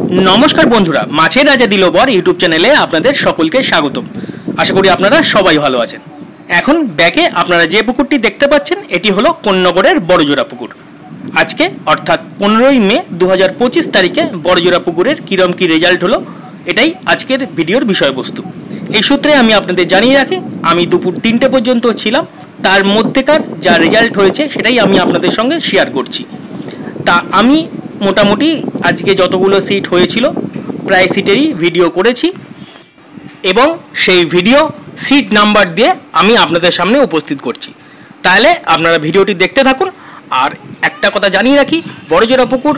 नमस्कार बंधुरा माछेर राजा दिलोबर यूट्यूब चैनेले आपनादेर सकलके स्वागतम। आशा करी आपनारा सबाई भालो आछेन। एखन बैके आपनारा जे पुकुरटी देखते पाच्छेन एटी हलो कोन्नगरेर बड़जोड़ा पुकुर। आजके अर्थात 15 मे 2025 तारीखे बड़जोड़ा पुकुरेर किरम की रेजाल्ट हलो एटाई आजकेर भिडियोर विषयबस्तु। এই सूत्रे आमी आपनादेर जानिये राखी आमी दुपुर 3টে पर्यन्त छिलाम, तार मध्येकार जा रेजाल्ट हयेछे सेटाई आमी आपनादेर संगे शेयार करछि। ता आमी मोटामुटी आज के যতগুলো সিট হয়েছিল প্রায় সিটেরই ভিডিও করেছি এবং সেই ভিডিও সিট নাম্বার দিয়ে আমি আপনাদের সামনে উপস্থিত করছি। তাহলে আপনারা ভিডিওটি দেখতে থাকুন। আর একটা কথা জানিয়ে রাখি, বড়জোড়া পুকুর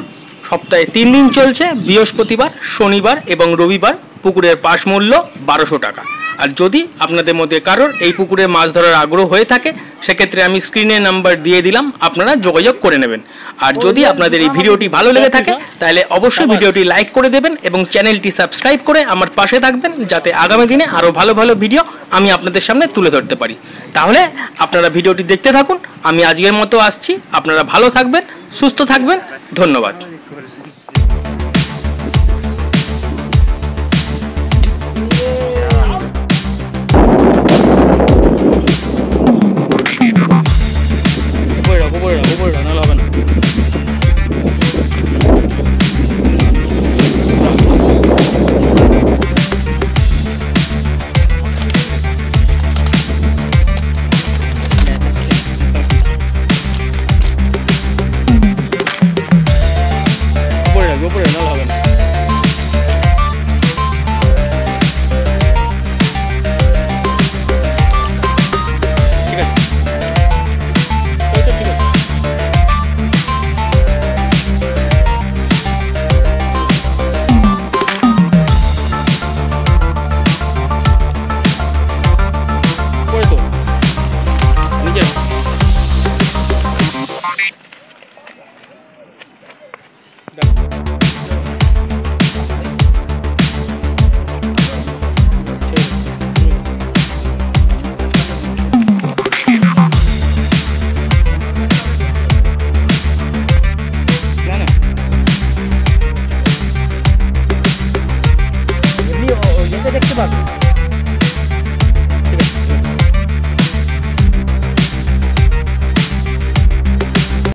সপ্তাহে 3 দিন চলছে, বৃহস্পতিবার, শনিবার এবং রবিবার। পুকুরের পাশ মূল্য 1200 টাকা। আর যদি আপনাদের মধ্যে কারোর এই পুকুরে মাছ ধরার আগ্রহ হয়ে থাকে সেক্ষেত্রে আমি স্ক্রিনে নাম্বার দিয়ে দিলাম, আপনারা যোগাযোগ করে নেবেন। আর যদি আপনাদের এই ভিডিওটি ভালো লেগে থাকে তাহলে অবশ্যই ভিডিওটি লাইক করে দেবেন এবং চ্যানেলটি সাবস্ক্রাইব করে আমার পাশে থাকবেন, যাতে আগামী দিনে আরও ভালো ভালো ভিডিও আমি আপনাদের সামনে তুলে ধরতে পারি। তাহলে আপনারা ভিডিওটি দেখতে থাকুন। আমি আজকের মতো আসছি, আপনারা ভালো থাকবেন, সুস্থ থাকবেন। ধন্যবাদ।